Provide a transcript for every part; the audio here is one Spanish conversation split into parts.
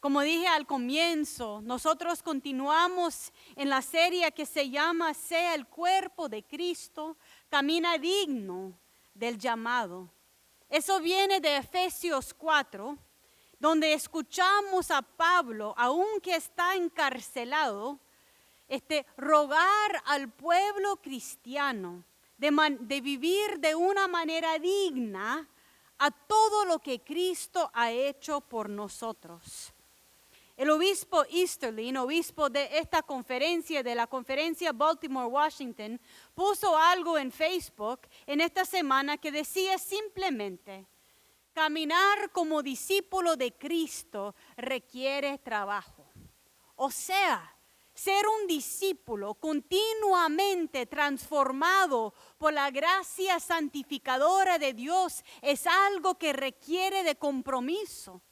Como dije al comienzo, nosotros continuamos en la serie que se llama Sea el cuerpo de Cristo, camina digno del llamado. Eso viene de Efesios 4, donde escuchamos a Pablo, aunque está encarcelado, rogar al pueblo cristiano de vivir de una manera digna a todo lo que Cristo ha hecho por nosotros. El obispo Easterling, obispo de esta conferencia, de la conferencia Baltimore, Washington, puso algo en Facebook en esta semana que decía simplemente: caminar como discípulo de Cristo requiere trabajo. O sea, ser un discípulo continuamente transformado por la gracia santificadora de Dios es algo que requiere de compromiso.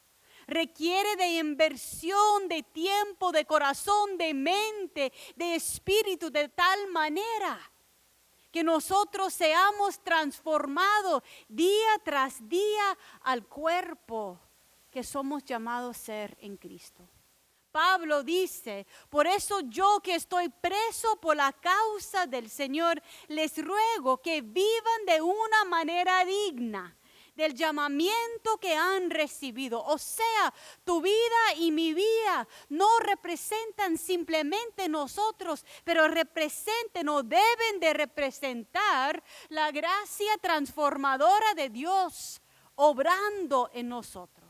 Requiere de inversión, de tiempo, de corazón, de mente, de espíritu, de tal manera que nosotros seamos transformados día tras día al cuerpo que somos llamados a ser en Cristo. Pablo dice: por eso yo, que estoy preso por la causa del Señor, les ruego que vivan de una manera digna del llamamiento que han recibido. O sea, tu vida y mi vida no representan simplemente nosotros, pero representan o deben de representar la gracia transformadora de Dios obrando en nosotros.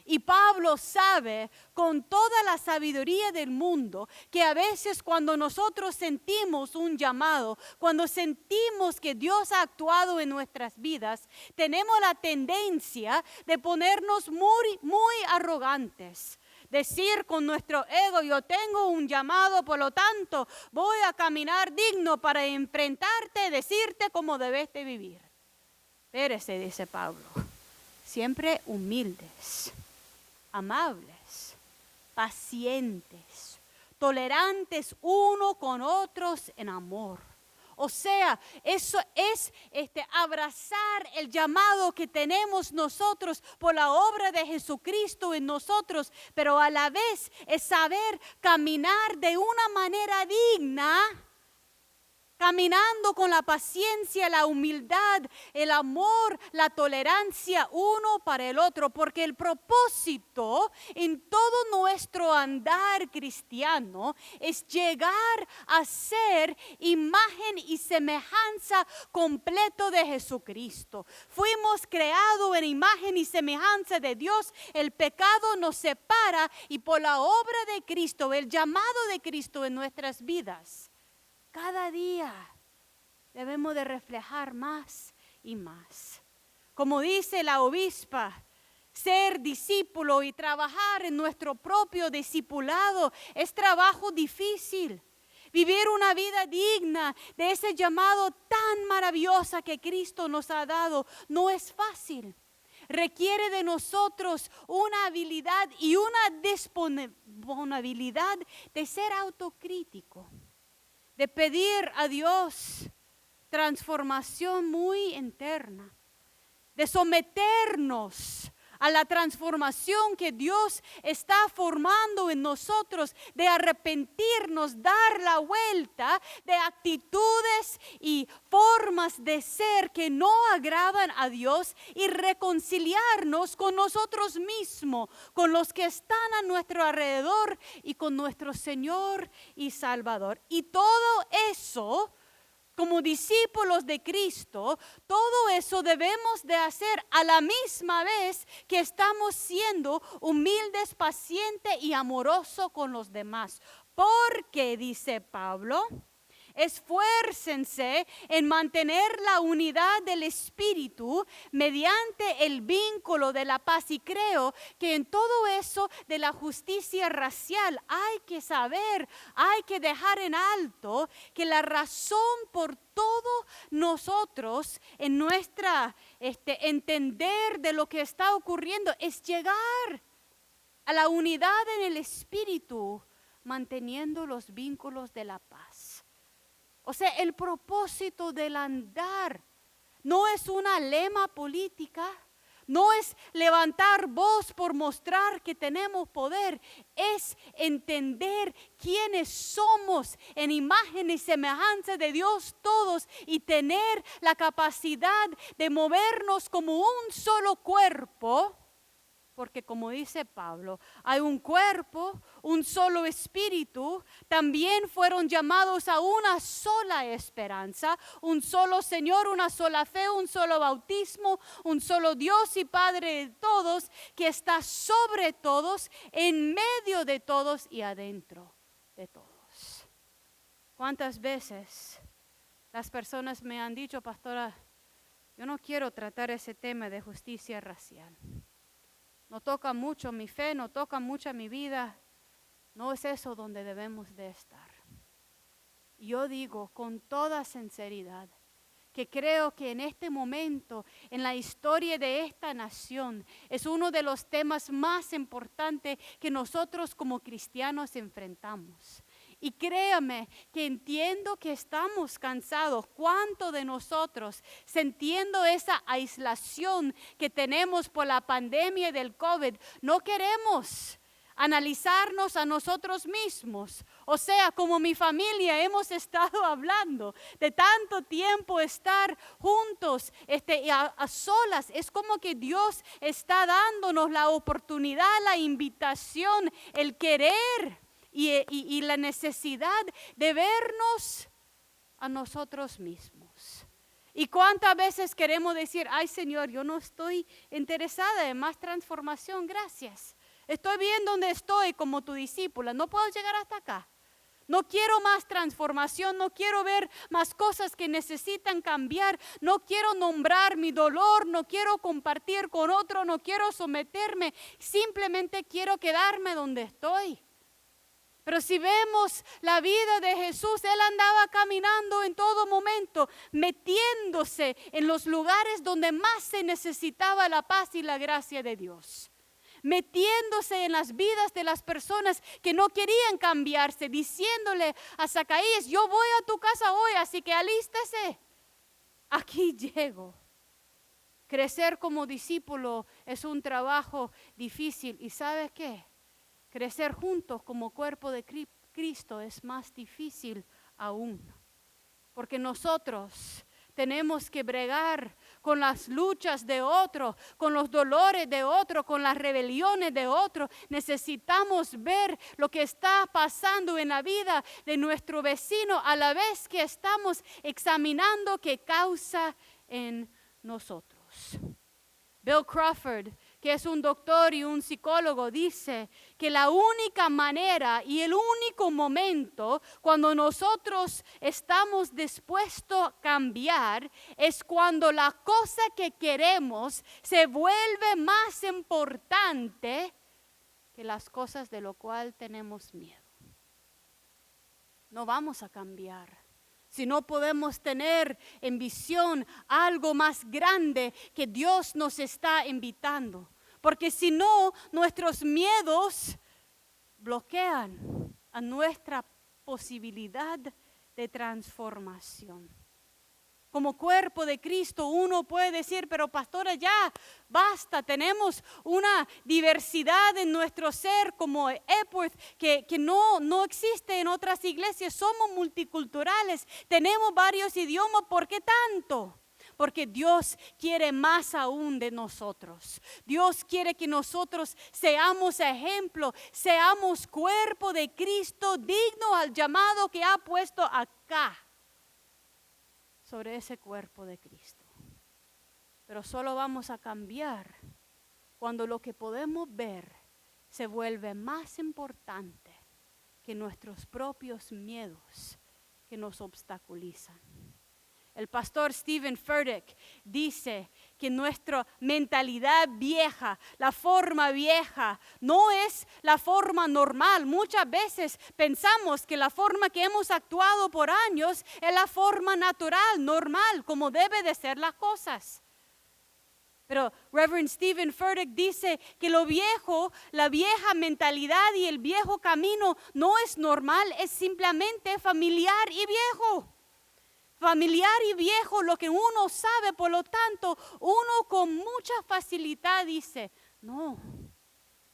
Y Pablo sabe con toda la sabiduría del mundo que a veces cuando nosotros sentimos un llamado, cuando sentimos que Dios ha actuado en nuestras vidas, tenemos la tendencia de ponernos muy arrogantes. Decir con nuestro ego: yo tengo un llamado, por lo tanto voy a caminar digno para enfrentarte, decirte cómo debes de vivir. Espérese, dice Pablo, siempre humildes, amables, pacientes, tolerantes uno con otros en amor. O sea, eso es abrazar el llamado que tenemos nosotros por la obra de Jesucristo en nosotros, pero a la vez es saber caminar de una manera digna, caminando con la paciencia, la humildad, el amor, la tolerancia uno para el otro, porque el propósito en todo nuestro andar cristiano es llegar a ser imagen y semejanza completo de Jesucristo. Fuimos creados en imagen y semejanza de Dios. El pecado nos separa y por la obra de Cristo, el llamado de Cristo en nuestras vidas, cada día debemos de reflejar más y más. Como dice la obispa, ser discípulo y trabajar en nuestro propio discipulado es trabajo difícil. Vivir una vida digna de ese llamado tan maravilloso que Cristo nos ha dado no es fácil. Requiere de nosotros una habilidad y una disponibilidad de ser autocrítico, de pedir a Dios transformación muy interna, de someternos a la transformación que Dios está formando en nosotros, de arrepentirnos, dar la vuelta de actitudes y formas de ser que no agradan a Dios y reconciliarnos con nosotros mismos, con los que están a nuestro alrededor y con nuestro Señor y Salvador. Y todo eso, como discípulos de Cristo, todo eso debemos de hacer a la misma vez que estamos siendo humildes, pacientes y amorosos con los demás. Porque, dice Pablo, esfuércense en mantener la unidad del Espíritu mediante el vínculo de la paz. Y creo que en todo eso de la justicia racial hay que saber, hay que dejar en alto que la razón por todo nosotros en nuestra entender de lo que está ocurriendo es llegar a la unidad en el Espíritu, manteniendo los vínculos de la paz. O sea, el propósito del andar no es una lema política, No es levantar voz por mostrar que tenemos poder. Es entender quiénes somos en imagen y semejanza de Dios todos y tener la capacidad de movernos como un solo cuerpo. Porque como dice Pablo, hay un cuerpo, un solo espíritu. También fueron llamados a una sola esperanza, un solo Señor, una sola fe, un solo bautismo, un solo Dios y Padre de todos, que está sobre todos, en medio de todos y adentro de todos. ¿Cuántas veces las personas me han dicho, pastora, yo no quiero tratar ese tema de justicia racial? No toca mucho mi fe, no toca mucho mi vida. No es eso donde debemos de estar. Yo digo con toda sinceridad que creo que en este momento, en la historia de esta nación, es uno de los temas más importantes que nosotros como cristianos enfrentamos. Y créame que entiendo que estamos cansados. ¿Cuánto de nosotros, sintiendo esa aislación que tenemos por la pandemia del COVID, no queremos analizarnos a nosotros mismos? O sea, como mi familia hemos estado hablando de tanto tiempo estar juntos a solas. Es como que Dios está dándonos la oportunidad, la invitación, el querer y la necesidad de vernos a nosotros mismos. ¿Y cuántas veces queremos decir, ay Señor, yo no estoy interesada en más transformación, gracias. Estoy bien donde estoy como tu discípula, no puedo llegar hasta acá. No quiero más transformación, no quiero ver más cosas que necesitan cambiar, no quiero nombrar mi dolor, no quiero compartir con otro, no quiero someterme, simplemente quiero quedarme donde estoy. Pero si vemos la vida de Jesús, Él andaba caminando en todo momento, metiéndose en los lugares donde más se necesitaba la paz y la gracia de Dios. Metiéndose en las vidas de las personas que no querían cambiarse, diciéndole a Zacarías, yo voy a tu casa hoy, así que alístese. Aquí llego. Crecer como discípulo es un trabajo difícil. ¿Y sabes qué? Crecer juntos como cuerpo de Cristo es más difícil aún. Porque nosotros tenemos que bregar con las luchas de otro, con los dolores de otro, con las rebeliones de otro. Necesitamos ver lo que está pasando en la vida de nuestro vecino a la vez que estamos examinando qué causa en nosotros. Bill Crawford, que es un doctor y un psicólogo, dice que la única manera y el único momento cuando nosotros estamos dispuestos a cambiar es cuando la cosa que queremos se vuelve más importante que las cosas de lo cual tenemos miedo. No vamos a cambiar si no podemos tener en visión algo más grande que Dios nos está invitando. Porque si no, nuestros miedos bloquean a nuestra posibilidad de transformación. Como cuerpo de Cristo uno puede decir, pero pastora, ya basta, tenemos una diversidad en nuestro ser como Epworth que no existe en otras iglesias, somos multiculturales, tenemos varios idiomas, ¿por qué tanto? Porque Dios quiere más aún de nosotros. Dios quiere que nosotros seamos ejemplo, seamos cuerpo de Cristo digno al llamado que ha puesto acá. Sobre ese cuerpo de Cristo. Pero solo vamos a cambiar cuando lo que podemos ver se vuelve más importante que nuestros propios miedos que nos obstaculizan. El pastor Stephen Furtick dice que nuestra mentalidad vieja, la forma vieja, no es la forma normal. Muchas veces pensamos que la forma que hemos actuado por años es la forma natural, normal, como debe de ser las cosas. Pero Reverend Stephen Furtick dice que lo viejo, la vieja mentalidad y el viejo camino no es normal, es simplemente familiar y viejo. familiar y viejo, lo que uno sabe, por lo tanto, uno con mucha facilidad dice, no,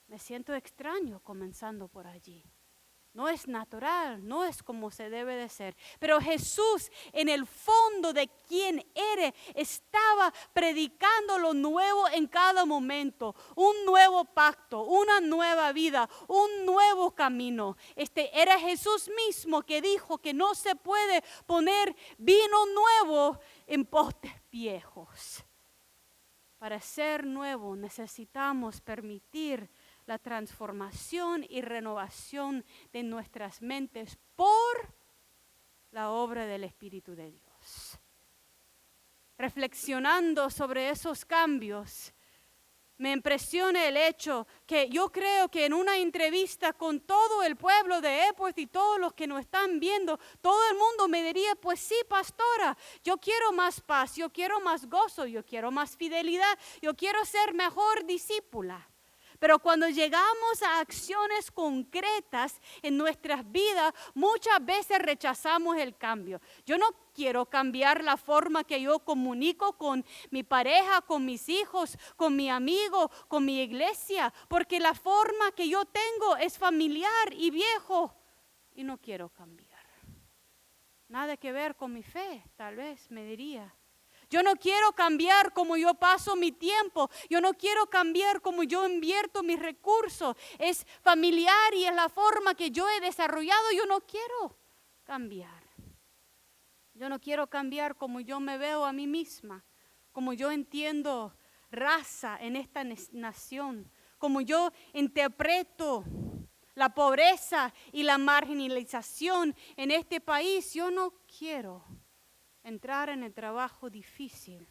me siento extraño comenzando por allí. No es natural, no es como se debe de ser. Pero Jesús, en el fondo de quien era, estaba predicando lo nuevo en cada momento. Un nuevo pacto, una nueva vida, un nuevo camino. Era Jesús mismo que dijo que no se puede poner vino nuevo en postes viejos. Para ser nuevo necesitamos permitir la transformación y renovación de nuestras mentes por la obra del Espíritu de Dios. Reflexionando sobre esos cambios, me impresiona el hecho que yo creo que en una entrevista con todo el pueblo de Epworth y todos los que nos están viendo, todo el mundo me diría, pues sí, pastora, yo quiero más paz, yo quiero más gozo, yo quiero más fidelidad, yo quiero ser mejor discípula. Pero cuando llegamos a acciones concretas en nuestras vidas, muchas veces rechazamos el cambio. Yo no quiero cambiar la forma que yo comunico con mi pareja, con mis hijos, con mi amigo, con mi iglesia, porque la forma que yo tengo es familiar y viejo y no quiero cambiar. Nada que ver con mi fe, tal vez me diría. Yo no quiero cambiar como yo paso mi tiempo. Yo no quiero cambiar como yo invierto mis recursos. Es familiar y es la forma que yo he desarrollado. Yo no quiero cambiar. Yo no quiero cambiar como yo me veo a mí misma. Como yo entiendo raza en esta nación. Como yo interpreto la pobreza y la marginalización en este país. Yo no quiero entrar en el trabajo difícil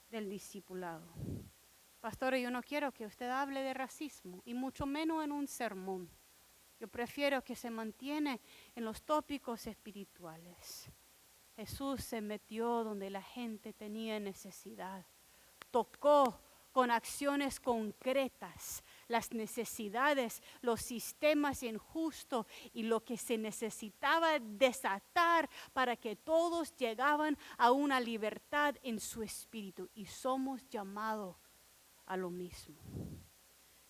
del discipulado. Pastora, yo no quiero que usted hable de racismo y mucho menos en un sermón. Yo prefiero que se mantiene en los tópicos espirituales. Jesús se metió donde la gente tenía necesidad. Tocó con acciones concretas las necesidades, los sistemas injustos y lo que se necesitaba desatar para que todos llegaban a una libertad en su espíritu. Y somos llamados a lo mismo.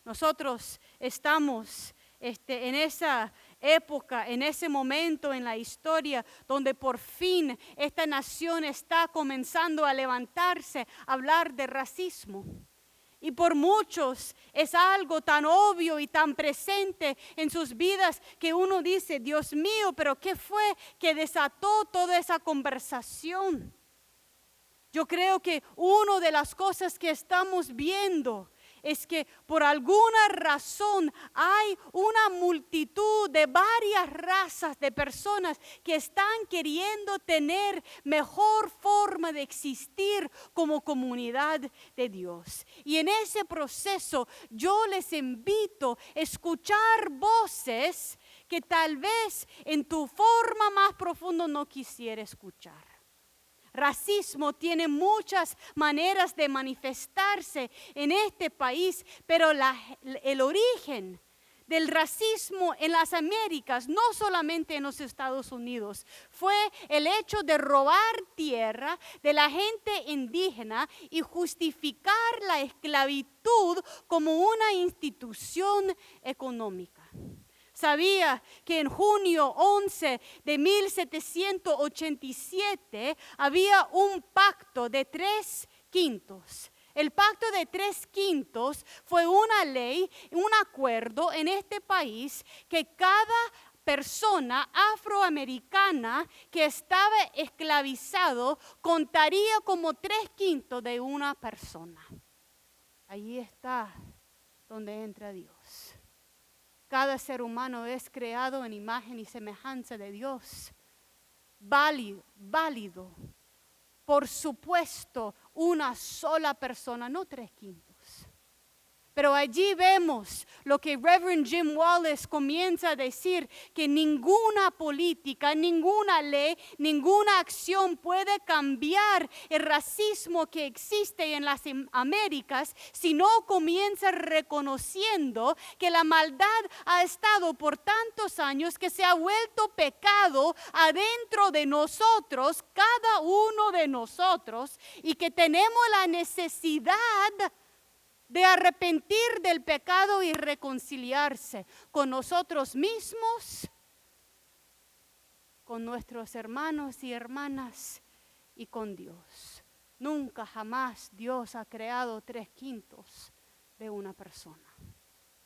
Nosotros estamos en esa época, en ese momento en la historia donde por fin esta nación está comenzando a levantarse, a hablar de racismo. Y por muchos es algo tan obvio y tan presente en sus vidas que uno dice, Dios mío, pero ¿qué fue que desató toda esa conversación? Yo creo que una de las cosas que estamos viendo es que por alguna razón hay una multitud de varias razas de personas que están queriendo tener mejor forma de existir como comunidad de Dios. Y en ese proceso yo les invito a escuchar voces que tal vez en tu forma más profunda no quisiera escuchar. Racismo tiene muchas maneras de manifestarse en este país, pero el origen del racismo en las Américas, no solamente en los Estados Unidos, fue el hecho de robar tierra de la gente indígena y justificar la esclavitud como una institución económica. Sabía que en junio 11 de 1787 había un pacto de 3/5. El pacto de 3/5 fue una ley, un acuerdo en este país que cada persona afroamericana que estaba esclavizado contaría como 3/5 de una persona. Ahí está donde entra Dios. Cada ser humano es creado en imagen y semejanza de Dios. Válido. Por supuesto, una sola persona, no 3/5. Pero allí vemos lo que Reverend Jim Wallace comienza a decir, que ninguna política, ninguna ley, ninguna acción puede cambiar el racismo que existe en las Américas si no comienza reconociendo que la maldad ha estado por tantos años que se ha vuelto pecado adentro de nosotros, cada uno de nosotros, y que tenemos la necesidad de arrepentir del pecado y reconciliarse con nosotros mismos, con nuestros hermanos y hermanas y con Dios. Nunca jamás Dios ha creado 3/5 de una persona.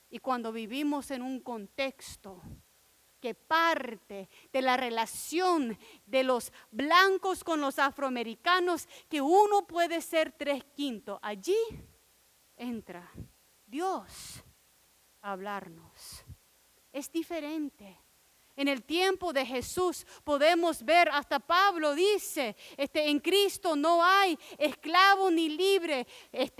Y cuando vivimos en un contexto que parte de la relación de los blancos con los afroamericanos, que uno puede ser 3/5, allí entra Dios a hablarnos. Es diferente. En el tiempo de Jesús podemos ver, hasta Pablo dice, en Cristo no hay esclavo ni libre,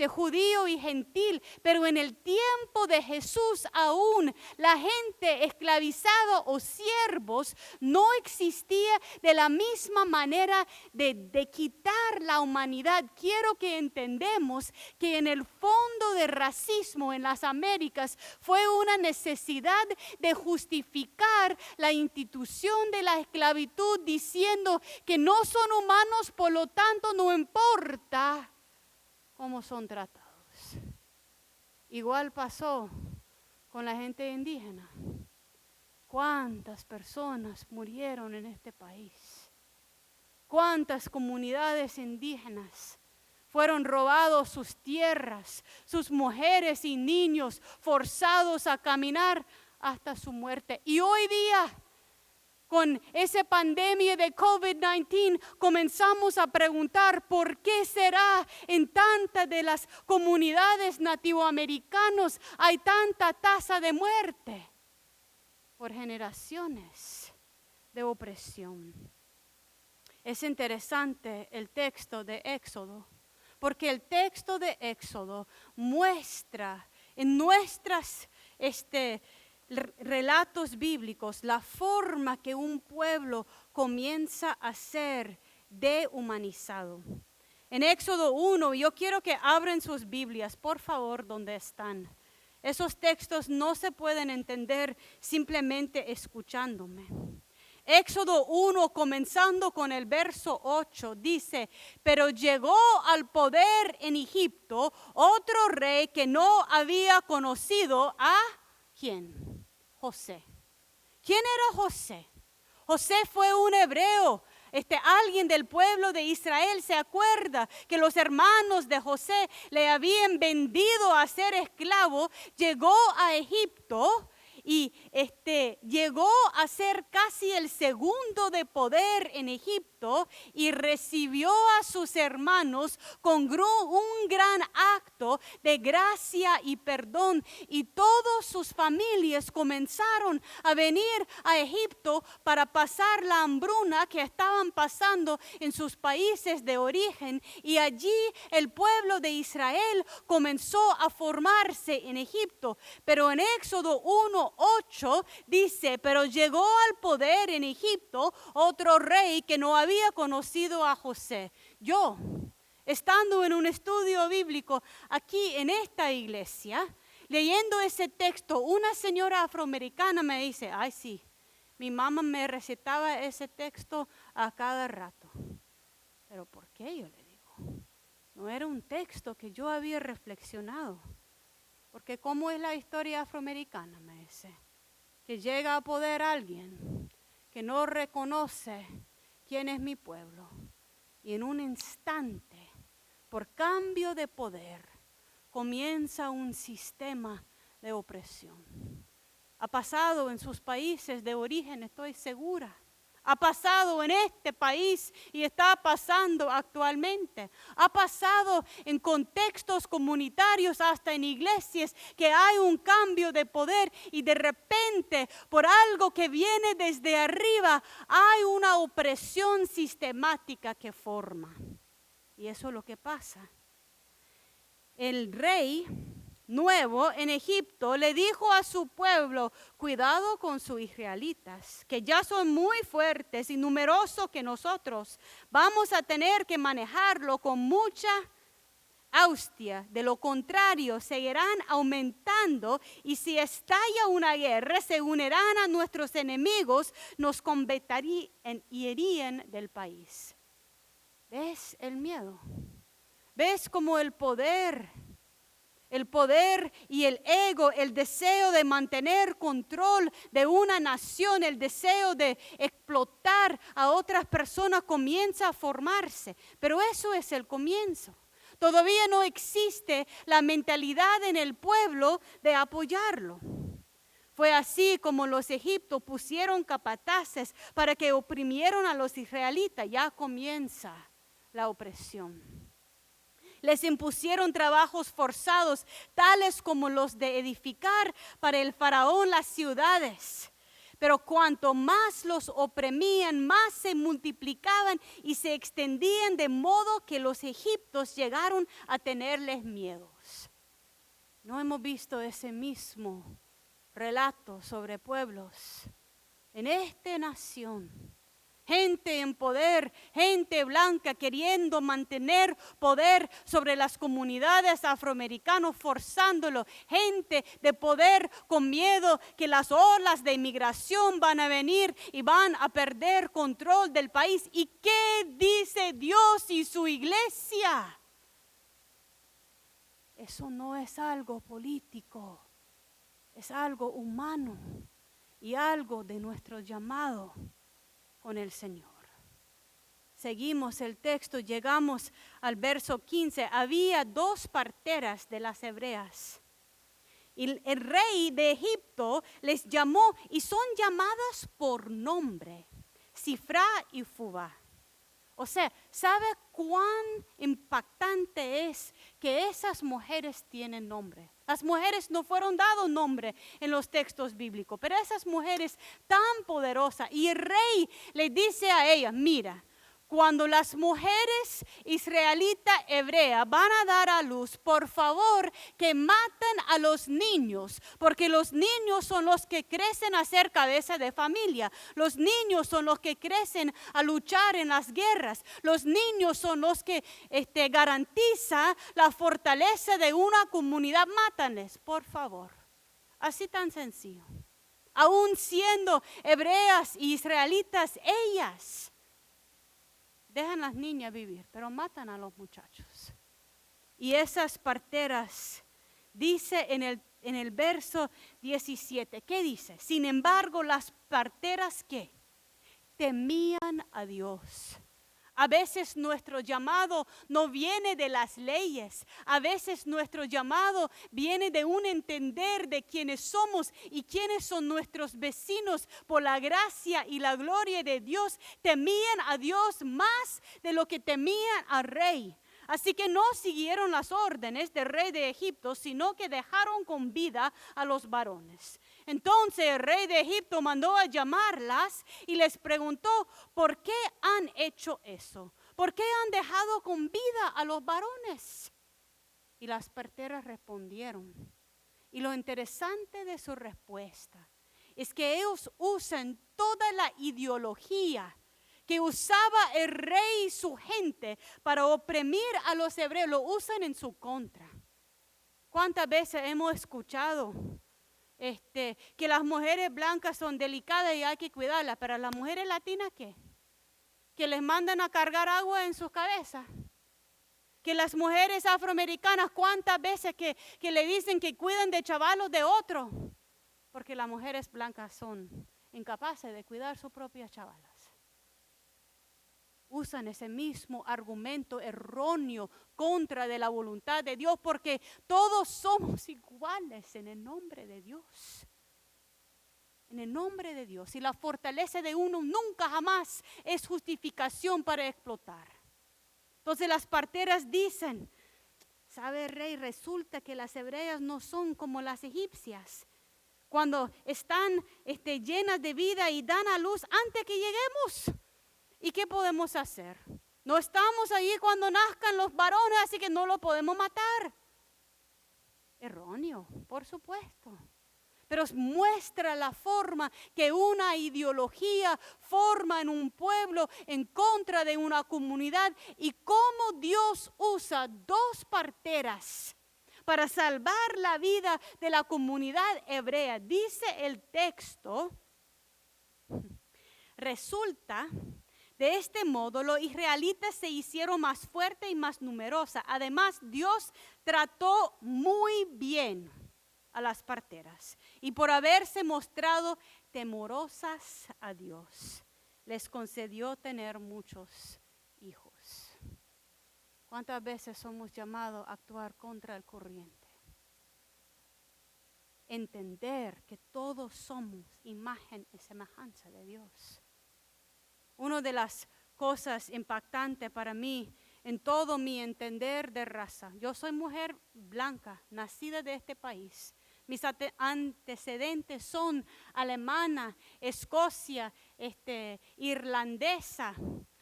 judío y gentil, pero en el tiempo de Jesús aún la gente esclavizada o siervos no existía de la misma manera de quitar la humanidad. Quiero que entendamos que en el fondo del racismo en las Américas fue una necesidad de justificar la institución de la esclavitud, diciendo que no son humanos, por lo tanto no importa cómo son tratados. Igual pasó con la gente indígena. ¿Cuántas personas murieron en este país? ¿Cuántas comunidades indígenas fueron robados sus tierras, sus mujeres y niños forzados a caminar hasta su muerte? Y hoy día, con esa pandemia de COVID-19, comenzamos a preguntar por qué será en tantas de las comunidades nativoamericanas hay tanta tasa de muerte. Por generaciones de opresión. Es interesante el texto de Éxodo, porque el texto de Éxodo muestra en nuestros relatos bíblicos la forma que un pueblo comienza a ser dehumanizado. En Éxodo 1, yo quiero que abran sus Biblias, por favor, donde están. Esos textos no se pueden entender simplemente escuchándome. Éxodo 1, comenzando con el verso 8, dice: pero llegó al poder en Egipto otro rey que no había conocido a ¿quién? José. ¿Quién era José? José fue un hebreo. Alguien del pueblo de Israel se acuerda que los hermanos de José le habían vendido a ser esclavo. Llegó a Egipto y llegó a ser casi el segundo de poder en Egipto y recibió a sus hermanos con un gran acto de gracia y perdón, y todas sus familias comenzaron a venir a Egipto para pasar la hambruna que estaban pasando en sus países de origen, y allí el pueblo de Israel comenzó a formarse en Egipto. Pero en Éxodo 1:8 dice: pero llegó al poder en Egipto otro rey que no había conocido a José. Yo, estando en un estudio bíblico aquí en esta iglesia, leyendo ese texto, una señora afroamericana me dice: ay, sí, mi mamá me recitaba ese texto a cada rato. ¿Pero por qué? Yo le digo. No era un texto que yo había reflexionado. Porque ¿cómo es la historia afroamericana? Me dice. Que llega a poder alguien que no reconoce quién es mi pueblo. Y en un instante, por cambio de poder, comienza un sistema de opresión. Ha pasado en sus países de origen, estoy segura. Ha pasado en este país y está pasando actualmente. Ha pasado en contextos comunitarios, hasta en iglesias, que hay un cambio de poder y de repente, por algo que viene desde arriba, hay una opresión sistemática que forma. Y eso es lo que pasa. El rey nuevo en Egipto, le dijo a su pueblo: cuidado con sus israelitas, que ya son muy fuertes y numerosos que nosotros. Vamos a tener que manejarlo con mucha astucia. De lo contrario, seguirán aumentando, y si estalla una guerra, se unirán a nuestros enemigos, nos combatirán y irían del país. ¿Ves el miedo? ¿Ves cómo el poder y el ego, el deseo de mantener control de una nación, el deseo de explotar a otras personas comienza a formarse? Pero eso es el comienzo. Todavía no existe la mentalidad en el pueblo de apoyarlo. Fue así como los egipcios pusieron capataces para que oprimieron a los israelitas. Ya comienza la opresión. Les impusieron trabajos forzados, tales como los de edificar para el faraón las ciudades. Pero cuanto más los oprimían, más se multiplicaban y se extendían, de modo que los egipcios llegaron a tenerles miedos. ¿No hemos visto ese mismo relato sobre pueblos en esta nación? Gente en poder, gente blanca queriendo mantener poder sobre las comunidades afroamericanas, forzándolo. Gente de poder con miedo que las olas de inmigración van a venir y van a perder control del país. ¿Y qué dice Dios y su iglesia? Eso no es algo político, es algo humano y algo de nuestro llamado con el Señor. Seguimos el texto, llegamos al verso 15. Había 2 parteras de las hebreas. Y el rey de Egipto les llamó, y son llamadas por nombre: Sifra y Fuba. O sea, ¿sabe cuán impactante es que esas mujeres tienen nombre? Las mujeres no fueron dados nombre en los textos bíblicos, pero esas mujeres tan poderosas. Y el rey le dice a ellas: mira, cuando las mujeres israelitas hebreas van a dar a luz, por favor que maten a los niños, porque los niños son los que crecen a ser cabeza de familia. Los niños son los que crecen a luchar en las guerras. Los niños son los que garantizan la fortaleza de una comunidad. Mátanles, por favor. Así tan sencillo. Aún siendo hebreas y israelitas, ellas dejan las niñas vivir, pero matan a los muchachos. Y esas parteras, dice en el verso 17, ¿qué dice? Sin embargo, las parteras, ¿qué? Temían a Dios. A veces nuestro llamado no viene de las leyes. A veces nuestro llamado viene de un entender de quiénes somos y quiénes son nuestros vecinos. Por la gracia y la gloria de Dios, temían a Dios más de lo que temían al rey. Así que no siguieron las órdenes del rey de Egipto, sino que dejaron con vida a los varones. Entonces el rey de Egipto mandó a llamarlas y les preguntó: ¿por qué han hecho eso? ¿Por qué han dejado con vida a los varones? Y las parteras respondieron. Y lo interesante de su respuesta es que ellos usan toda la ideología que usaba el rey y su gente para oprimir a los hebreos, lo usan en su contra. ¿Cuántas veces hemos escuchado que las mujeres blancas son delicadas y hay que cuidarlas, pero las mujeres latinas ¿qué? Que les mandan a cargar agua en sus cabezas? Que las mujeres afroamericanas, ¿cuántas veces que le dicen que cuiden de chavalos de otros? Porque las mujeres blancas son incapaces de cuidar sus propias chavalas. Usan ese mismo argumento erróneo contra de la voluntad de Dios, porque todos somos iguales en el nombre de Dios. En el nombre de Dios. Y la fortaleza de uno nunca jamás es justificación para explotar. Entonces las parteras dicen: ¿sabe, rey? Resulta que las hebreas no son como las egipcias. Cuando están llenas de vida y dan a luz antes que lleguemos. ¿Y qué podemos hacer? No estamos allí cuando nazcan los varones, así que no los podemos matar. erróneo, por supuesto. Pero muestra la forma que una ideología forma en un pueblo en contra de una comunidad y cómo Dios usa dos parteras para salvar la vida de la comunidad hebrea. Dice el texto, resulta, de este modo los israelitas se hicieron más fuertes y más numerosa. Además, Dios trató muy bien a las parteras y por haberse mostrado temorosas a Dios, les concedió tener muchos hijos. ¿Cuántas veces somos llamados a actuar contra el corriente? Entender que todos somos imagen y semejanza de Dios. Una de las cosas impactantes para mí en todo mi entender de raza. Yo soy mujer blanca, nacida de este país. Mis antecedentes son alemana, Escocia, irlandesa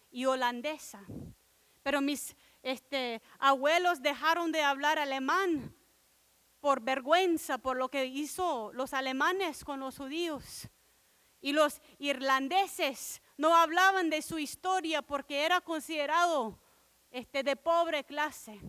y holandesa. Pero mis abuelos dejaron de hablar alemán por vergüenza, por lo que hizo los alemanes con los judíos. Y los irlandeses no hablaban de su historia porque era considerado de pobre clase.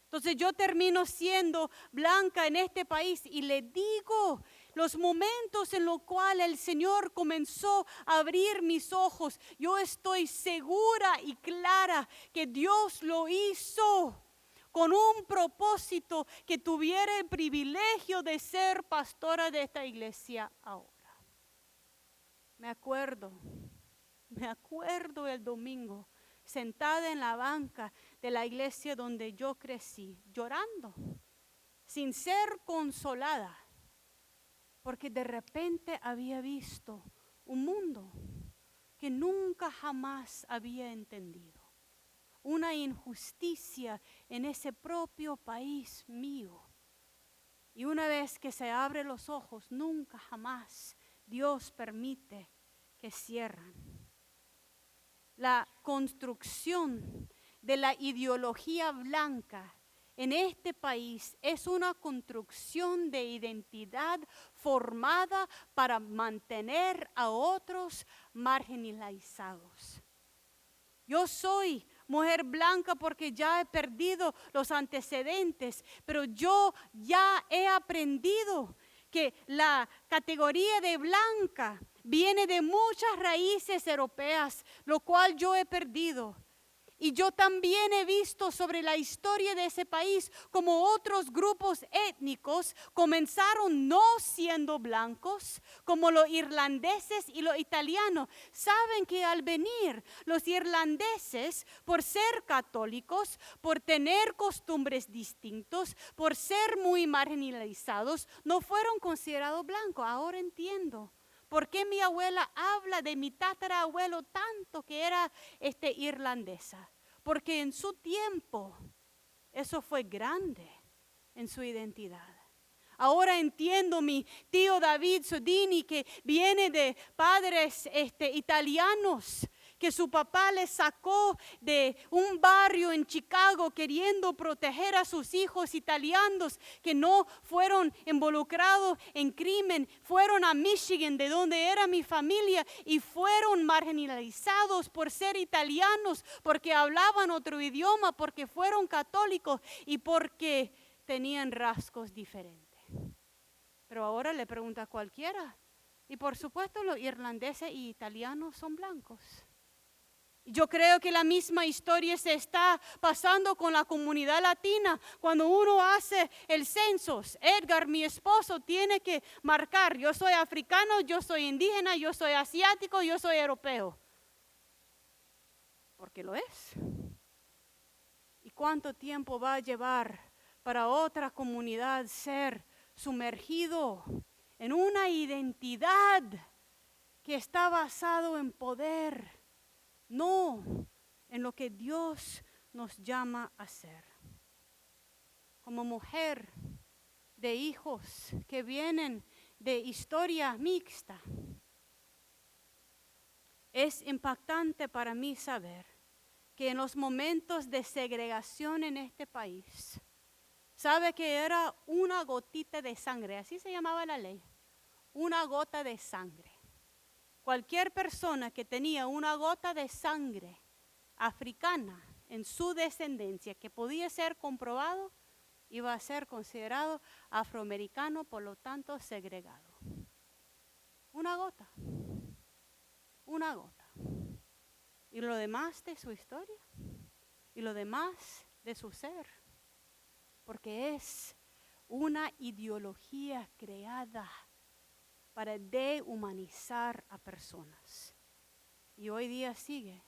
Entonces yo termino siendo blanca en este país y le digo los momentos en los cuales el Señor comenzó a abrir mis ojos. Yo estoy segura y clara que Dios lo hizo con un propósito, que tuviera el privilegio de ser pastora de esta iglesia ahora. Me acuerdo el domingo, sentada en la banca de la iglesia donde yo crecí, llorando, sin ser consolada, porque de repente había visto un mundo que nunca jamás había entendido. Una injusticia en ese propio país mío. Y una vez que se abren los ojos, nunca jamás Dios permite que cierren. La construcción de la ideología blanca en este país es una construcción de identidad formada para mantener a otros marginalizados. Yo soy mujer blanca porque ya he perdido los antecedentes, pero yo ya he aprendido que la categoría de blanca viene de muchas raíces europeas, lo cual yo he perdido. Y yo también he visto sobre la historia de ese país como otros grupos étnicos comenzaron no siendo blancos, como los irlandeses y los italianos. Saben que al venir los irlandeses, por ser católicos, por tener costumbres distintos, por ser muy marginalizados, no fueron considerados blancos. Ahora entiendo. ¿Por qué mi abuela habla de mi tatarabuelo tanto que era irlandesa? Porque en su tiempo eso fue grande en su identidad. Ahora entiendo mi tío David Sodini, que viene de padres italianos, que su papá le sacó de un barrio en Chicago queriendo proteger a sus hijos italianos que no fueron involucrados en crimen. Fueron a Michigan, de donde era mi familia, y fueron marginalizados por ser italianos, porque hablaban otro idioma, porque fueron católicos y porque tenían rasgos diferentes. Pero ahora le pregunta a cualquiera, y por supuesto los irlandeses y italianos son blancos. Yo creo que la misma historia se está pasando con la comunidad latina. Cuando uno hace el censo, Edgar, mi esposo, tiene que marcar: yo soy africano, yo soy indígena, yo soy asiático, yo soy europeo. Porque lo es. ¿Y cuánto tiempo va a llevar para otra comunidad ser sumergido en una identidad que está basado en poder? No en lo que Dios nos llama a hacer. Como mujer de hijos que vienen de historia mixta, es impactante para mí saber que en los momentos de segregación en este país, ¿Sabe que era una gotita de sangre? Así se llamaba la ley. Una gota de sangre. Cualquier persona que tenía una gota de sangre africana en su descendencia que podía ser comprobado, iba a ser considerado afroamericano, por lo tanto segregado. Una gota. Una gota. Y lo demás de su historia. Y lo demás de su ser. Porque es una ideología creada para dehumanizar a personas. Y hoy día sigue.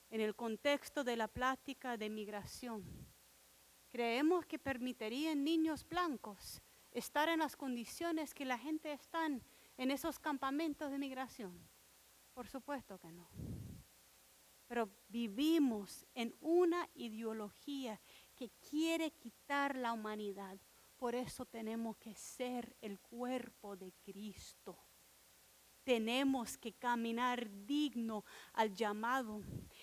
En el contexto de la plática de migración, creemos que permitirían niños blancos estar en las condiciones que la gente está en esos campamentos de migración. Por supuesto que no. Pero vivimos en una ideología que quiere quitar la humanidad. Por eso tenemos que ser el cuerpo de Cristo. Tenemos que caminar digno al llamado.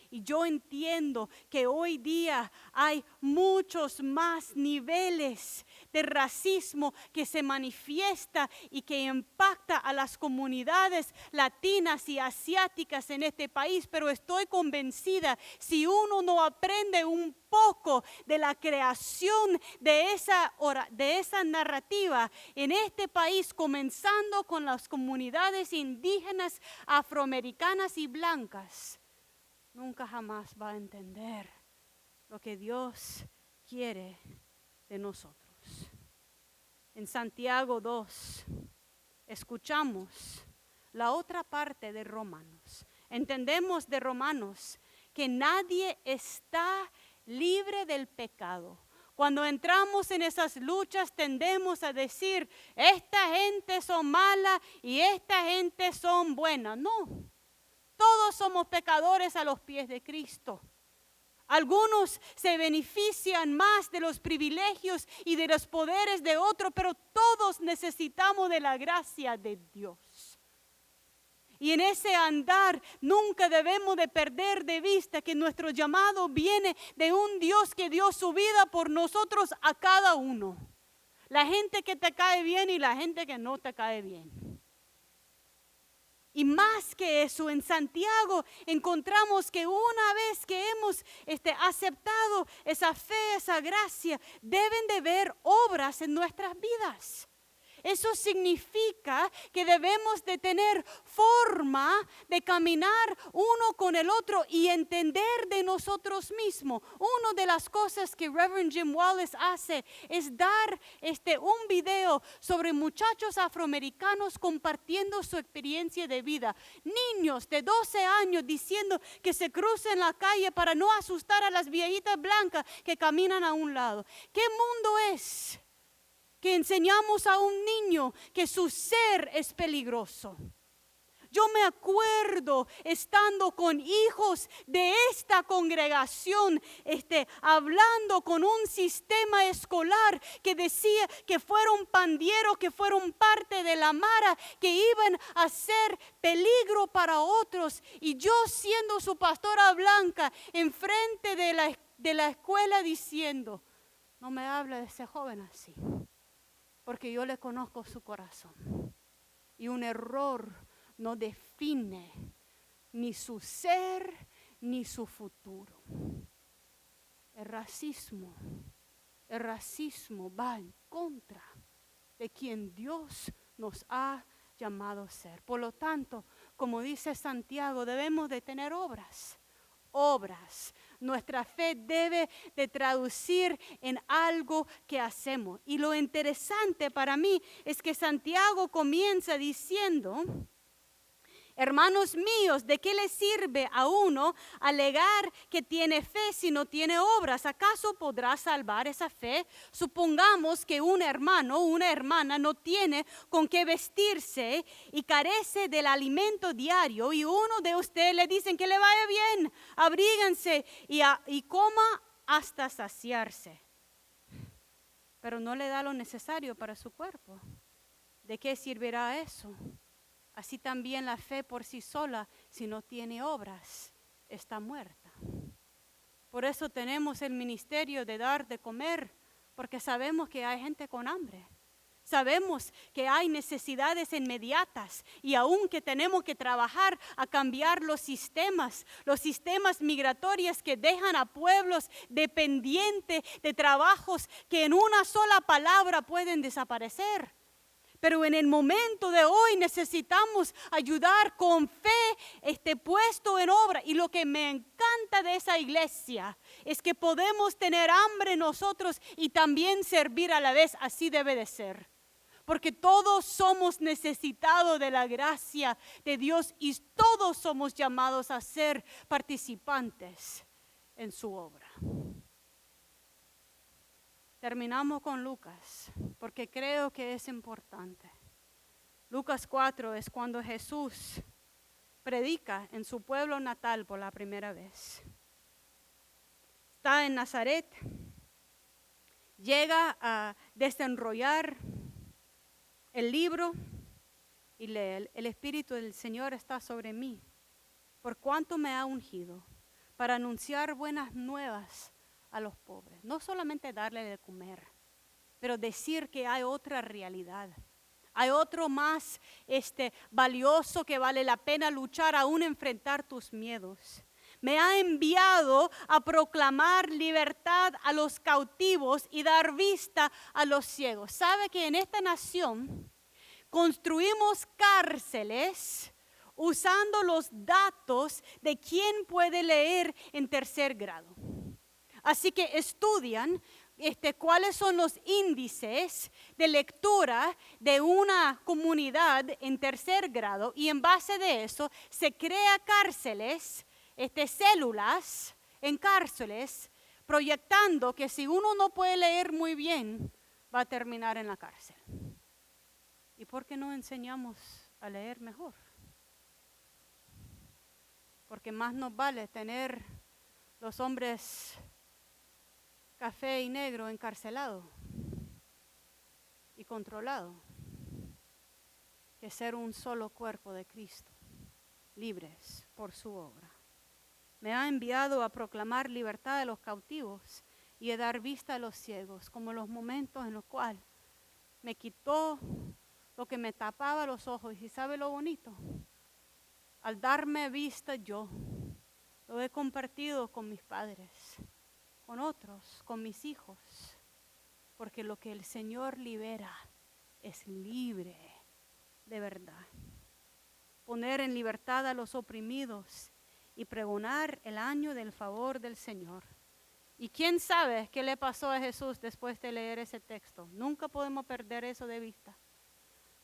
Y yo entiendo que hoy día hay muchos más niveles de racismo que se manifiesta y que impacta a las comunidades latinas y asiáticas en este país. Pero estoy convencida, si uno no aprende un poco de la creación de esa narrativa en este país, comenzando con las comunidades indígenas, afroamericanas y blancas, nunca jamás va a entender lo que Dios quiere de nosotros. En Santiago 2 escuchamos la otra parte de Romanos. Entendemos de Romanos que nadie está libre del pecado. Cuando entramos en esas luchas tendemos a decir, esta gente son mala y esta gente son buena. No, todos somos pecadores a los pies de Cristo. Algunos se benefician más de los privilegios y de los poderes de otros, pero todos necesitamos de la gracia de Dios. Y en ese andar nunca debemos de perder de vista que nuestro llamado viene de un Dios que dio su vida por nosotros a cada uno. La gente que te cae bien y la gente que no te cae bien. Y más que eso, en Santiago encontramos que una vez que hemos aceptado esa fe, esa gracia, deben de ver obras en nuestras vidas. Eso significa que debemos de tener forma de caminar uno con el otro y entender de nosotros mismos. Una de las cosas que Reverend Jim Wallace hace es dar un video sobre muchachos afroamericanos compartiendo su experiencia de vida. Niños de 12 años diciendo que se crucen la calle para no asustar a las viejitas blancas que caminan a un lado. ¿Qué mundo es que enseñamos a un niño que su ser es peligroso? Yo me acuerdo estando con hijos de esta congregación, hablando con un sistema escolar que decía que fueron pandilleros, que fueron parte de la mara, que iban a ser peligro para otros. Y yo siendo su pastora blanca, enfrente de la escuela diciendo, no me hable de ese joven así, porque yo le conozco su corazón. Y un error no define ni su ser ni su futuro. El racismo va en contra de quien Dios nos ha llamado a ser. Por lo tanto, como dice Santiago, debemos de tener obras. Nuestra fe debe de traducir en algo que hacemos. Y lo interesante para mí es que Santiago comienza diciendo, hermanos míos, ¿de qué le sirve a uno alegar que tiene fe si no tiene obras? ¿Acaso podrá salvar esa fe? Supongamos que un hermano o una hermana no tiene con qué vestirse y carece del alimento diario, y uno de ustedes le dicen que le vaya bien, abríguense y coma hasta saciarse, pero no le da lo necesario para su cuerpo. ¿De qué servirá eso? Así también la fe por sí sola, si no tiene obras, está muerta. Por eso tenemos el ministerio de dar de comer porque sabemos que hay gente con hambre. Sabemos que hay necesidades inmediatas y aún que tenemos que trabajar a cambiar los sistemas migratorios que dejan a pueblos dependientes de trabajos que en una sola palabra pueden desaparecer. Pero en el momento de hoy necesitamos ayudar con fe puesto en obra. Y lo que me encanta de esa iglesia es que podemos tener hambre nosotros y también servir a la vez. Así debe de ser. Porque todos somos necesitados de la gracia de Dios y todos somos llamados a ser participantes en su obra. Terminamos con Lucas, porque creo que es importante. Lucas 4 es cuando Jesús predica en su pueblo natal por la primera vez. Está en Nazaret, llega a desenrollar el libro y lee: el Espíritu del Señor está sobre mí, por cuanto me ha ungido para anunciar buenas nuevas a los pobres. No solamente darle de comer, pero decir que hay otra realidad. Hay otro más valioso que vale la pena luchar, aún enfrentar tus miedos. Me ha enviado a proclamar libertad a los cautivos y dar vista a los ciegos. ¿Sabe que en esta nación construimos cárceles usando los datos de quién puede leer en tercer grado? Así que estudian cuáles son los índices de lectura de una comunidad en tercer grado y en base de eso se crea cárceles, células en cárceles, proyectando que si uno no puede leer muy bien, va a terminar en la cárcel. ¿Y por qué no enseñamos a leer mejor? Porque más nos vale tener los hombres café y negro encarcelado y controlado que ser un solo cuerpo de Cristo, libres por su obra. Me ha enviado a proclamar libertad a los cautivos y a dar vista a los ciegos, como los momentos en los cuales me quitó lo que me tapaba los ojos. ¿Y sabe lo bonito? Al darme vista yo, lo he compartido con mis padres, con otros, con mis hijos, porque lo que el Señor libera es libre de verdad. Poner en libertad a los oprimidos y pregonar el año del favor del Señor. ¿Y quién sabe qué le pasó a Jesús después de leer ese texto? Nunca podemos perder eso de vista.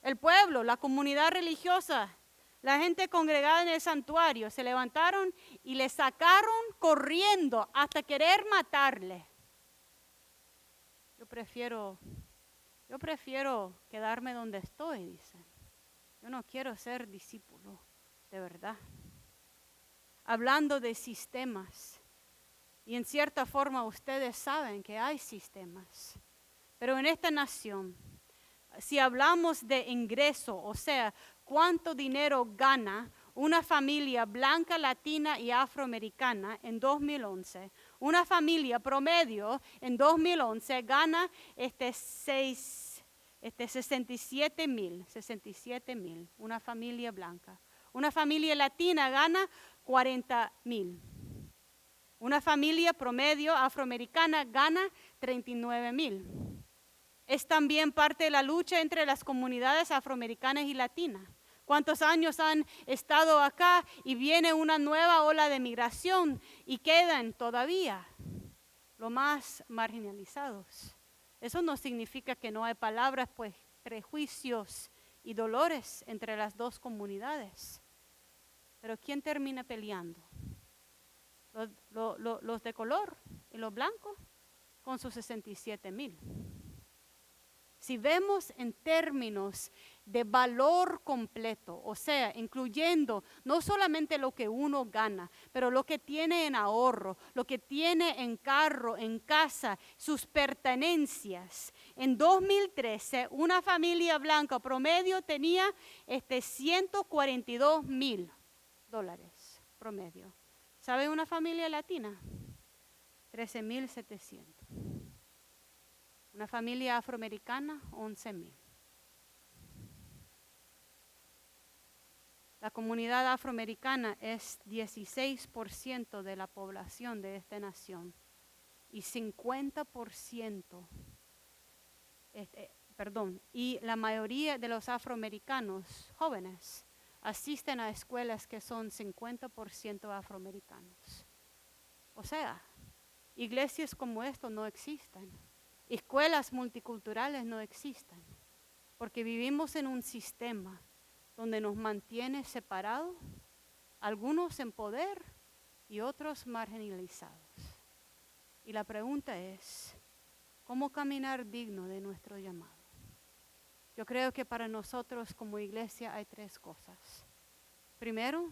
El pueblo, la comunidad religiosa, la gente congregada en el santuario se levantaron y le sacaron corriendo hasta querer matarle. Yo prefiero quedarme donde estoy, dicen. Yo no quiero ser discípulo, de verdad. Hablando de sistemas, y en cierta forma ustedes saben que hay sistemas, pero en esta nación, si hablamos de ingreso, o sea, cuánto dinero gana una familia blanca, latina y afroamericana en 2011, una familia promedio en 2011 gana 67 mil, una familia blanca. Una familia latina gana 40,000. Una familia promedio afroamericana gana 39,000. Es también parte de la lucha entre las comunidades afroamericanas y latinas. ¿Cuántos años han estado acá y viene una nueva ola de migración y quedan todavía los más marginalizados? Eso no significa que no hay palabras, pues, prejuicios y dolores entre las dos comunidades. Pero ¿quién termina peleando? Los de color y los blancos con sus 67,000. Si vemos en términos de valor completo, o sea, incluyendo no solamente lo que uno gana, pero lo que tiene en ahorro, lo que tiene en carro, en casa, sus pertenencias. En 2013, una familia blanca promedio tenía $142,000 promedio. ¿Sabe una familia latina? 13,700. Una familia afroamericana, 11,000. La comunidad afroamericana es 16% de la población de esta nación y 50%, y la mayoría de los afroamericanos jóvenes asisten a escuelas que son 50% afroamericanos. O sea, iglesias como esto no existen. Escuelas multiculturales no existen. Porque vivimos en un sistema donde nos mantiene separados, algunos en poder y otros marginalizados. Y la pregunta es, ¿cómo caminar digno de nuestro llamado? Yo creo que para nosotros como iglesia hay 3 cosas. Primero,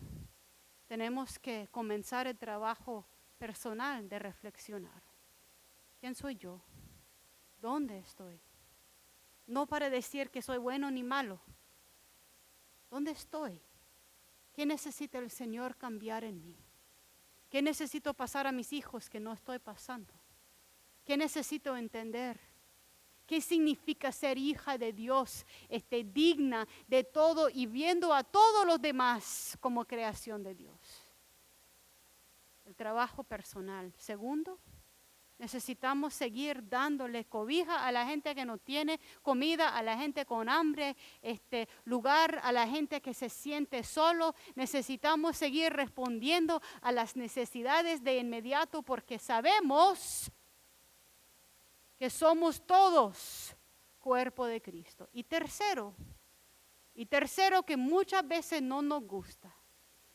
tenemos que comenzar el trabajo personal de reflexionar. ¿Quién soy yo? ¿Dónde estoy? No para decir que soy bueno ni malo. ¿Dónde estoy? ¿Qué necesita el Señor cambiar en mí? ¿Qué necesito pasar a mis hijos que no estoy pasando? ¿Qué necesito entender? ¿Qué significa ser hija de Dios, digna de todo y viendo a todos los demás como creación de Dios? El trabajo personal. Segundo, necesitamos seguir dándole cobija a la gente que no tiene, comida a la gente con hambre, lugar a la gente que se siente solo. Necesitamos seguir respondiendo a las necesidades de inmediato porque sabemos que somos todos cuerpo de Cristo. Y tercero que muchas veces no nos gusta,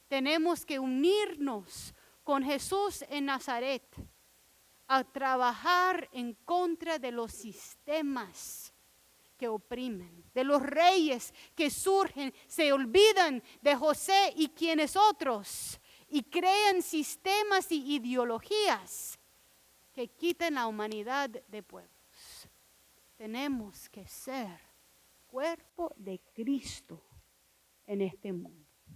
tenemos que unirnos con Jesús en Nazaret a trabajar en contra de los sistemas que oprimen, de los reyes que surgen, se olvidan de José y quienes otros y crean sistemas y ideologías que quiten la humanidad de pueblos. Tenemos que ser cuerpo de Cristo en este mundo.